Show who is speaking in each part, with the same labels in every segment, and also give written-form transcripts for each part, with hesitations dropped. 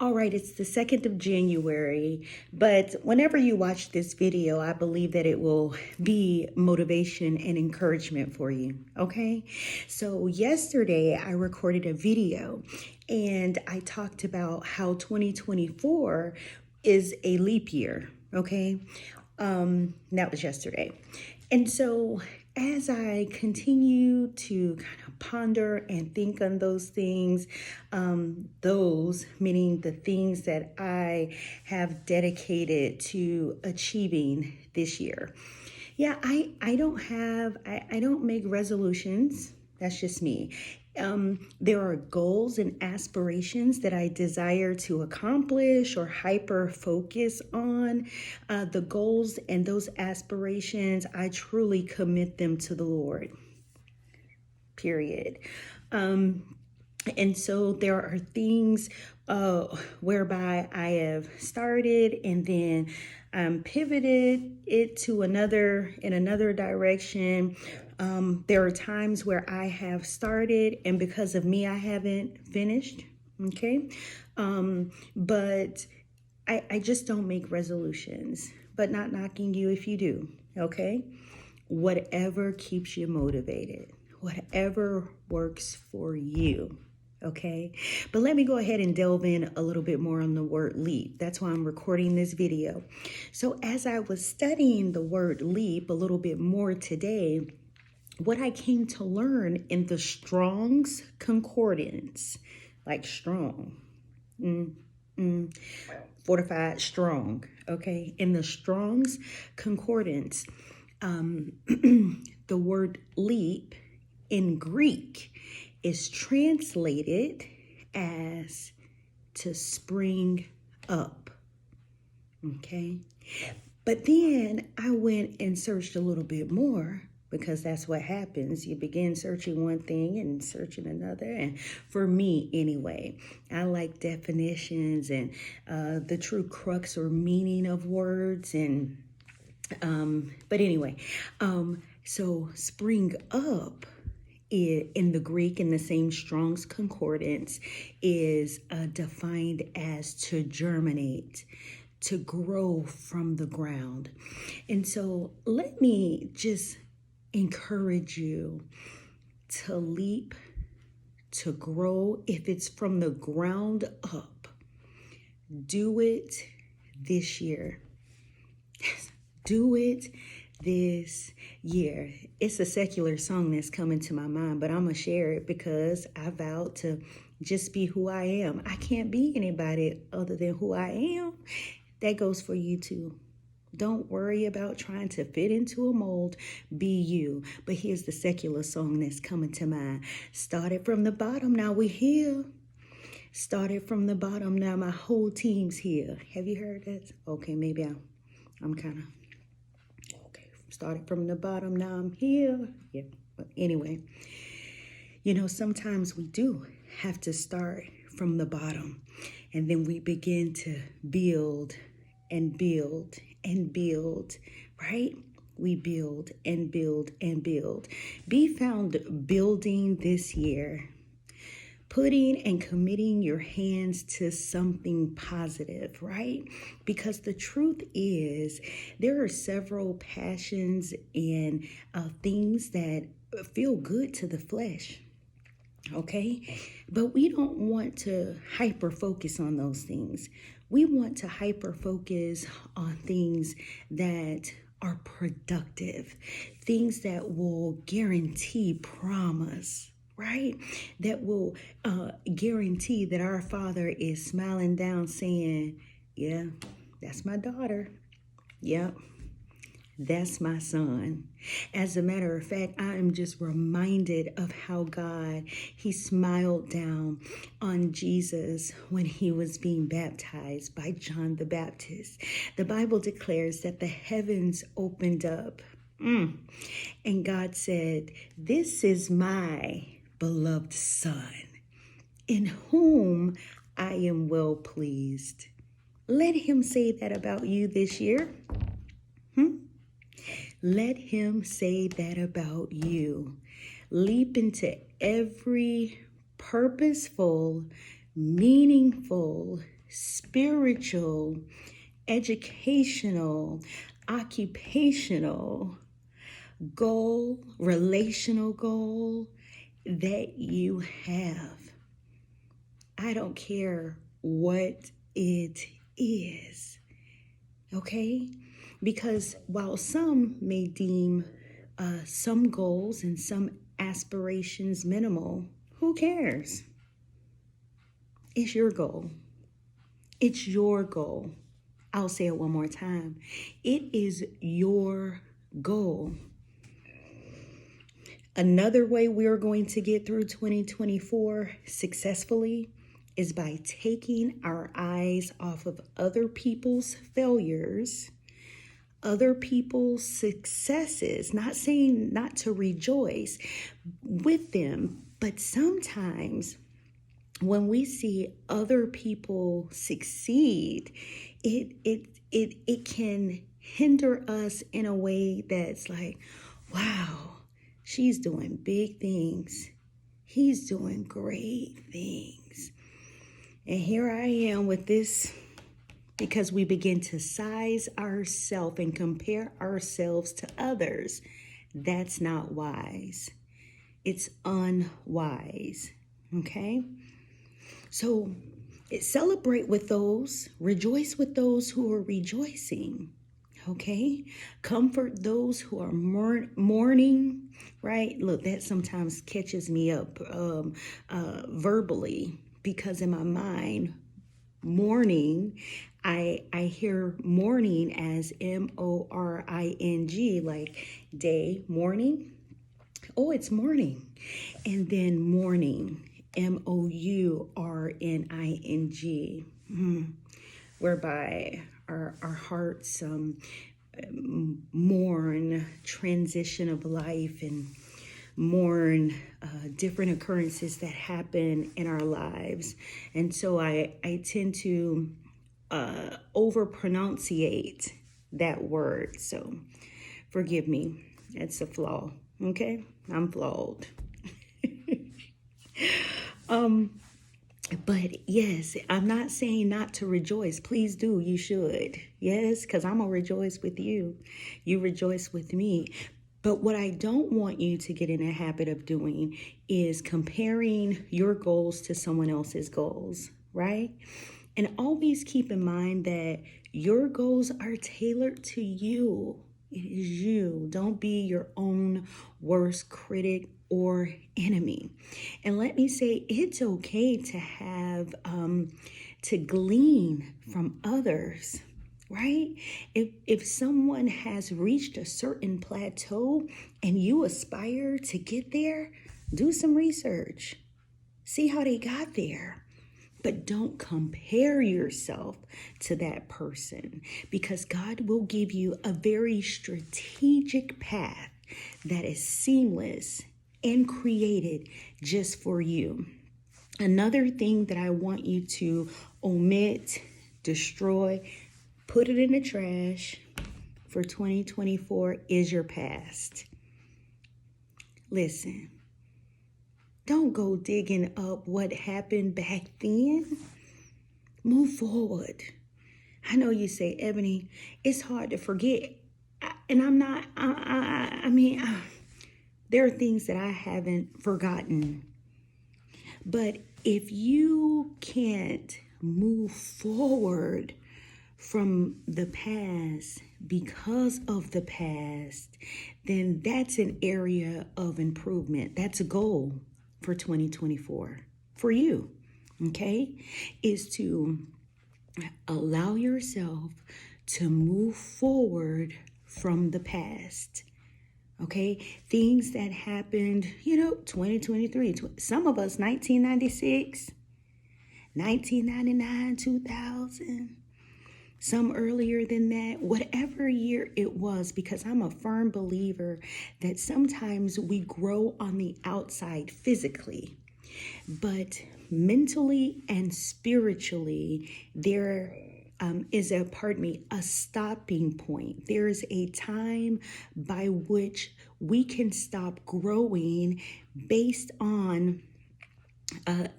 Speaker 1: All right, it's the 2nd of January, but whenever you watch this video, I believe that it will be motivation and encouragement for you, okay? So yesterday I recorded a video and I talked about how 2024 is a leap year, okay? That was yesterday. And so as I continue to kind of ponder and think on those things, those meaning the things that I have dedicated to achieving this year. Yeah, I don't make resolutions. That's just me. There are goals and aspirations that I desire to accomplish or hyper focus on. The goals and those aspirations, I truly commit them to the Lord. Period. And so there are things whereby I have started and then pivoted it to another direction. There are times where I have started and because of me, I haven't finished. Okay. But I just don't make resolutions, but not knocking you if you do. Okay. Whatever keeps you motivated, whatever works for you. Okay, but let me go ahead and delve in a little bit more on the word leap. That's why I'm recording this video. So as I was studying the word leap a little bit more today, what I came to learn in the Strong's Concordance, like strong, fortified strong, okay? In the Strong's Concordance, the word leap in Greek is translated as to spring up, okay? But then I went and searched a little bit more because that's what happens. You begin searching one thing and searching another. And for me, anyway, I like definitions and the true crux or meaning of words. And but anyway, so spring up in the Greek, in the same Strong's Concordance, is defined as to germinate, to grow from the ground. And so let me just encourage you to leap, to grow. If it's from the ground up, do it this year. Do it this year. It's a secular song that's coming to my mind, but I'm going to share it because I vowed to just be who I am. I can't be anybody other than who I am. That goes for you too. Don't worry about trying to fit into a mold. Be you. But here's the secular song that's coming to mind. Started from the bottom, now we're here. Started from the bottom, now my whole team's here. Have you heard that? Okay, maybe I'm kind of... Started from the bottom, now I'm here. Yeah, but anyway, you know, sometimes we do have to start from the bottom and then we begin to build and build and build, right? We build and build and build. Be found building this year, putting and committing your hands to something positive, right? Because the truth is, there are several passions and things that feel good to the flesh, okay? But we don't want to hyper focus on those things. We want to hyper focus on things that are productive, things that will guarantee promise, right? That will guarantee that our Father is smiling down saying, yeah, that's my daughter. Yep, that's my son. As a matter of fact, I am just reminded of how God, he smiled down on Jesus when he was being baptized by John the Baptist. The Bible declares that the heavens opened up. And God said, this is my beloved Son, in whom I am well pleased. Let him say that about you this year. Let him say that about you. Leap into every purposeful, meaningful spiritual, educational, occupational goal, relational goal that you have. I don't care what it is, okay? Because while some may deem some goals and some aspirations minimal, who cares? It's your goal. It's your goal. I'll say it one more time. It is your goal. Another way we're going to get through 2024 successfully is by taking our eyes off of other people's failures, other people's successes, not saying not to rejoice with them, but sometimes when we see other people succeed, it can hinder us in a way that's like, wow, she's doing big things. He's doing great things. And here I am with this, because we begin to size ourselves and compare ourselves to others. That's not wise. It's unwise. Okay? So celebrate with those, rejoice with those who are rejoicing. Okay? Comfort those who are mourning, right? Look, that sometimes catches me up verbally, because in my mind, mourning, I hear morning as MORING, like day, morning. Oh, it's morning. And then morning, MOURNING, whereby our hearts mourn transition of life and mourn different occurrences that happen in our lives. And so I tend to over-pronunciate that word. So forgive me. It's a flaw. Okay? I'm flawed. But yes, I'm not saying not to rejoice. Please do. You should. Yes, because I'm going to rejoice with you. You rejoice with me. But what I don't want you to get in a habit of doing is comparing your goals to someone else's goals, right? And always keep in mind that your goals are tailored to you. It is you. Don't be your own worst critic or enemy. And let me say, it's okay to have, to glean from others, right? If someone has reached a certain plateau and you aspire to get there, do some research. See how they got there. But don't compare yourself to that person, because God will give you a very strategic path that is seamless and created just for you. Another thing that I want you to omit, destroy, put it in the trash for 2024 is your past. Listen. Don't go digging up what happened back then. Move forward. I know you say, Ebony, it's hard to forget. And I'm not, there are things that I haven't forgotten. But if you can't move forward from the past because of the past, then that's an area of improvement. That's a goal for 2024 for you, okay, is to allow yourself to move forward from the past, okay? Things that happened, 2023, some of us 1996, 1999, 2000, some earlier than that, whatever year it was, because I'm a firm believer that sometimes we grow on the outside physically, but mentally and spiritually, there is a stopping point. There is a time by which we can stop growing based on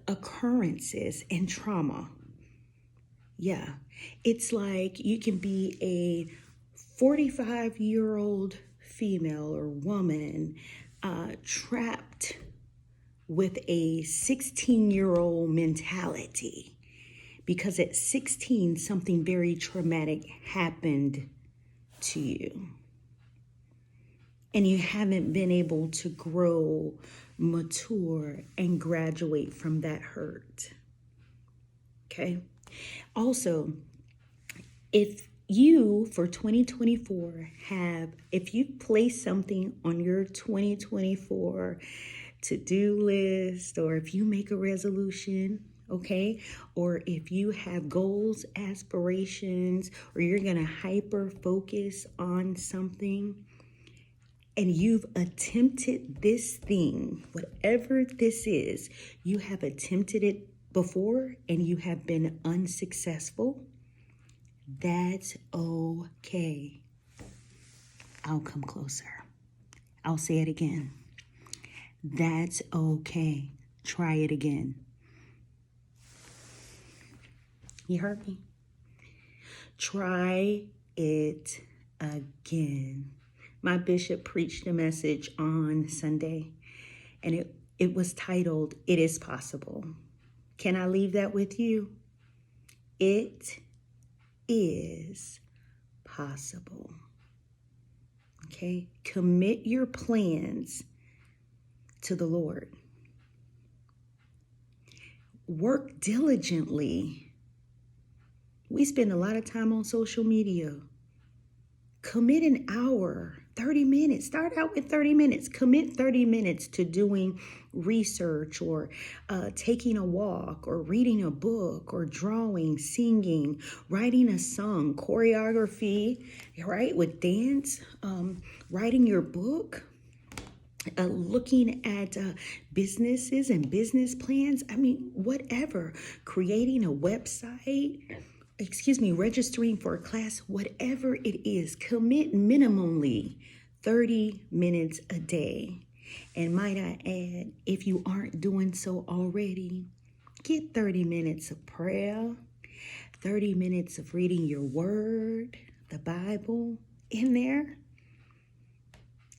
Speaker 1: occurrences and trauma. Yeah. It's like you can be a 45-year-old female or woman trapped with a 16-year-old mentality because at 16, something very traumatic happened to you. And you haven't been able to grow, mature, and graduate from that hurt. Okay? Also, if you, for 2024, if you place something on your 2024 to-do list, or if you make a resolution, okay, or if you have goals, aspirations, or you're going to hyper focus on something, and you've attempted this thing, whatever this is, you have attempted it before and you have been unsuccessful, that's okay. I'll come closer. I'll say it again. That's okay. Try it again. You heard me? Try it again. My bishop preached a message on Sunday, and it was titled, "It is Possible." Can I leave that with you? It is possible. Okay? Commit your plans to the Lord. Work diligently. We spend a lot of time on social media. Commit an hour, 30 minutes. Start out with 30 minutes. Commit 30 minutes to doing research or taking a walk or reading a book or drawing, singing, writing a song, choreography, right, with dance, writing your book, looking at businesses and business plans. I mean, whatever. Creating a website. Registering for a class, whatever it is, commit minimally 30 minutes a day. And might I add, if you aren't doing so already, get 30 minutes of prayer, 30 minutes of reading your word, the Bible in there,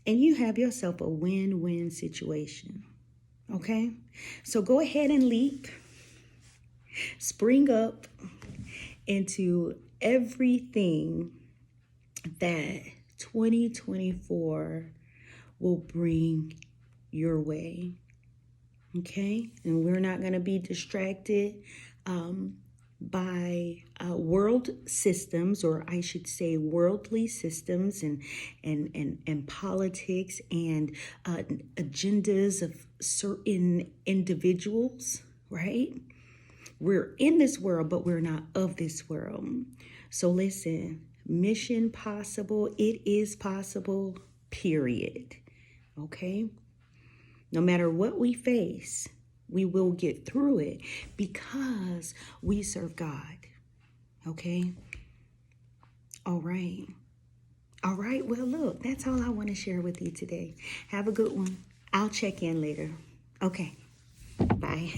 Speaker 1: and you have yourself a win-win situation. Okay? So go ahead and leap, spring up into everything that 2024 will bring your way. Okay? And we're not going to be distracted by world systems, or I should say worldly systems and politics and agendas of certain individuals, right? We're in this world, but we're not of this world. So listen, mission possible. It is possible, period. Okay? No matter what we face, we will get through it because we serve God. Okay? All right. All right. Well, look, that's all I want to share with you today. Have a good one. I'll check in later. Okay. Bye.